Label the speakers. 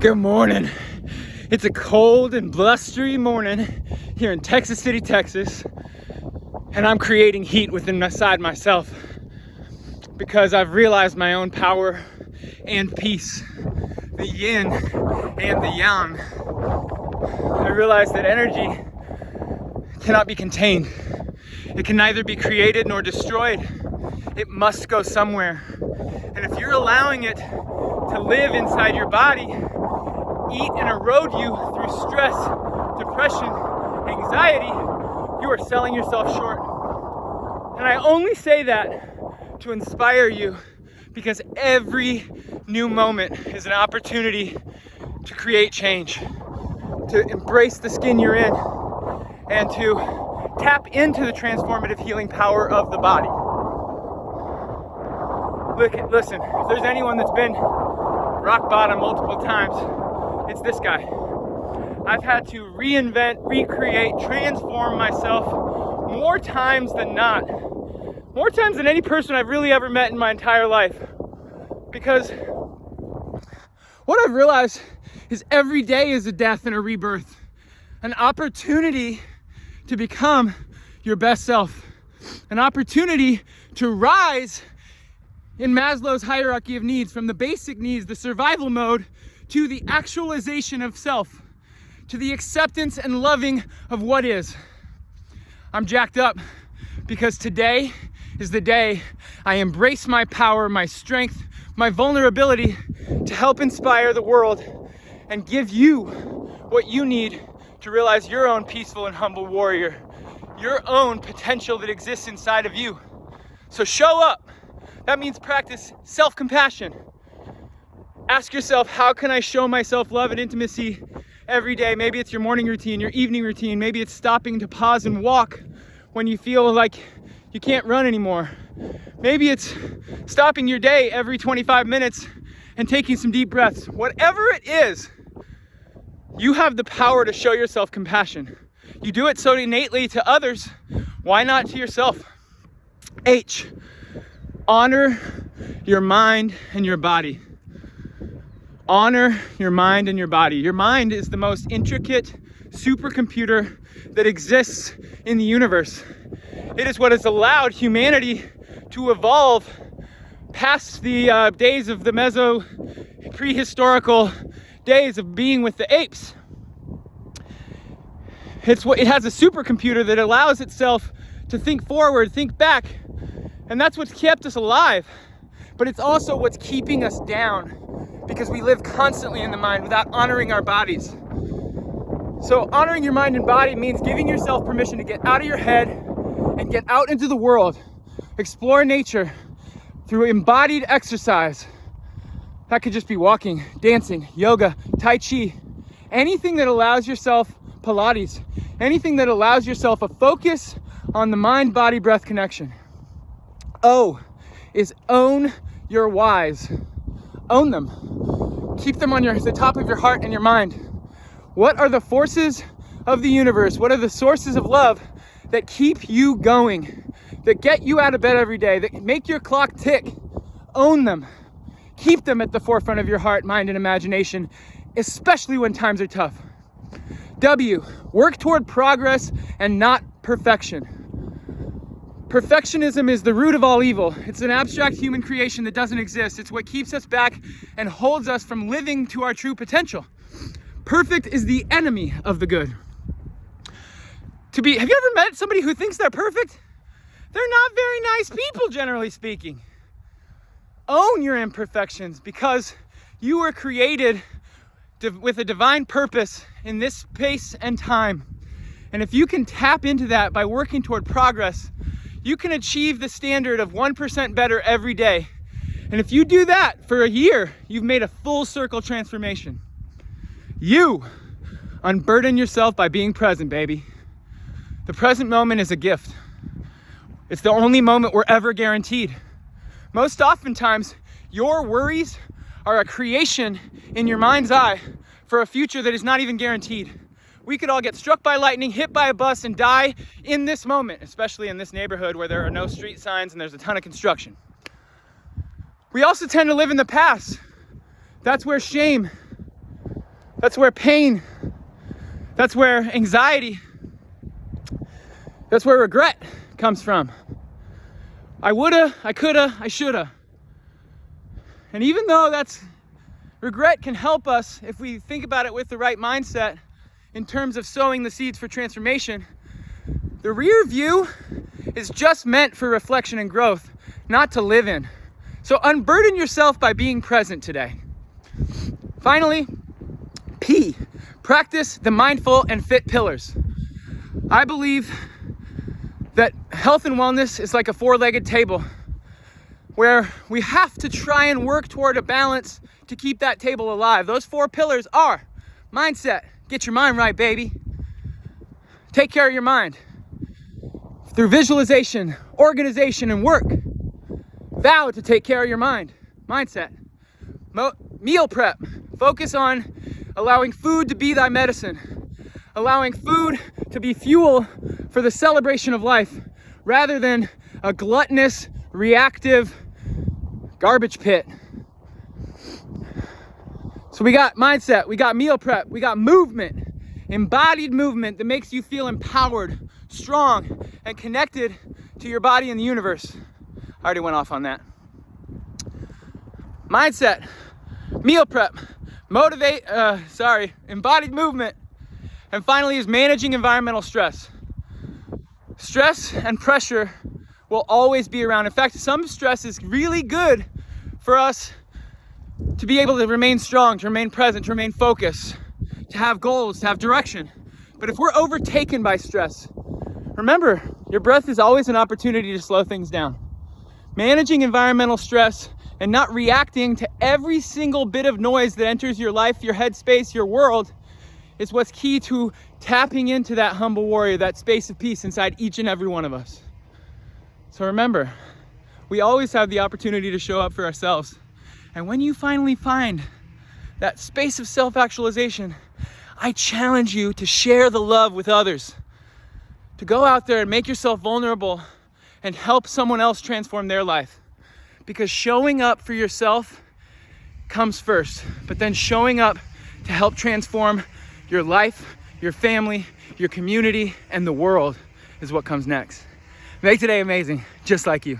Speaker 1: Good morning. It's a cold and blustery morning here in Texas City, Texas, and I'm creating heat within myself because I've realized my own power and peace, the yin and the yang. I realized that energy cannot be contained. It can neither be created nor destroyed. It must go somewhere. And if you're allowing it to live inside your body, eat and erode you through stress, depression, anxiety, you are selling yourself short. And I only say that to inspire you because every new moment is an opportunity to create change, to embrace the skin you're in, and to tap into the transformative healing power of the body. Listen, if there's anyone that's been rock bottom multiple times, it's this guy. I've had to reinvent, recreate, transform myself more times than not. More times than any person I've really ever met in my entire life. Because what I've realized is every day is a death and a rebirth. An opportunity to become your best self. An opportunity to rise in Maslow's hierarchy of needs, from the basic needs, the survival mode, to the actualization of self, to the acceptance and loving of what is. I'm jacked up because today is the day I embrace my power, my strength, my vulnerability to help inspire the world and give you what you need to realize your own peaceful and humble warrior, your own potential that exists inside of you. So show up. That means practice self-compassion. Ask yourself, how can I show myself love and intimacy every day? Maybe it's your morning routine, your evening routine. Maybe it's stopping to pause and walk when you feel like you can't run anymore. Maybe it's stopping your day every 25 minutes and taking some deep breaths. Whatever it is, you have the power to show yourself compassion. You do it so innately to others. Why not to yourself? H, honor your mind and your body. Honor your mind and your body. Your mind is the most intricate supercomputer that exists in the universe. It is what has allowed humanity to evolve past the days of the prehistorical days of being with the apes. It has a supercomputer that allows itself to think forward, think back, and that's what's kept us alive. But it's also what's keeping us down because we live constantly in the mind without honoring our bodies. So honoring your mind and body means giving yourself permission to get out of your head and get out into the world. Explore nature through embodied exercise. That could just be walking, dancing, yoga, tai chi, anything that allows yourself, Pilates, anything that allows yourself a focus on the mind, body, breath connection. O is own your whys. Own them. Keep them on the top of your heart and your mind. What are the forces of the universe? What are the sources of love that keep you going, that get you out of bed every day, that make your clock tick? Own them. Keep them at the forefront of your heart, mind, and imagination, especially when times are tough. W, work toward progress and not perfection. Perfectionism is the root of all evil. It's an abstract human creation that doesn't exist. It's what keeps us back and holds us from living to our true potential. Perfect is the enemy of the good. Have you ever met somebody who thinks they're perfect? They're not very nice people, generally speaking. Own your imperfections because you were created with a divine purpose in this space and time. And if you can tap into that by working toward progress, you can achieve the standard of 1% better every day. And if you do that for a year, you've made a full circle transformation. You unburden yourself by being present, baby. The present moment is a gift. It's the only moment we're ever guaranteed. Most oftentimes, your worries are a creation in your mind's eye for a future that is not even guaranteed. We could all get struck by lightning, hit by a bus, and die in this moment, especially in this neighborhood where there are no street signs and there's a ton of construction. We also tend to live in the past. That's where shame That's where pain, that's where anxiety, that's where regret comes from. I woulda, I coulda, I shoulda. And even though regret can help us if we think about it with the right mindset in terms of sowing the seeds for transformation, the rear view is just meant for reflection and growth, not to live in. So unburden yourself by being present today. Finally, P, practice the mindful and fit pillars. I believe that health and wellness is like a four-legged table where we have to try and work toward a balance to keep that table alive. Those four pillars are mindset, get your mind right, baby. Take care of your mind through visualization, organization, and work. Vow to take care of your mindset. Meal prep, focus on allowing food to be thy medicine, allowing food to be fuel for the celebration of life rather than a gluttonous, reactive garbage pit. So we got mindset, we got meal prep, we got movement, embodied movement that makes you feel empowered, strong, and connected to your body and the universe. I already went off on that. Mindset, meal prep, embodied movement, and finally is managing environmental stress. Stress and pressure will always be around. In fact, some stress is really good for us to be able to remain strong, to remain present, to remain focused, to have goals, to have direction. But if we're overtaken by stress, remember, your breath is always an opportunity to slow things down. Managing environmental stress and not reacting to every single bit of noise that enters your life, your headspace, your world, is what's key to tapping into that humble warrior, that space of peace inside each and every one of us. So remember, we always have the opportunity to show up for ourselves. And when you finally find that space of self-actualization, I challenge you to share the love with others, to go out there and make yourself vulnerable and help someone else transform their life. Because showing up for yourself comes first, but then showing up to help transform your life, your family, your community, and the world is what comes next. Make today amazing, just like you.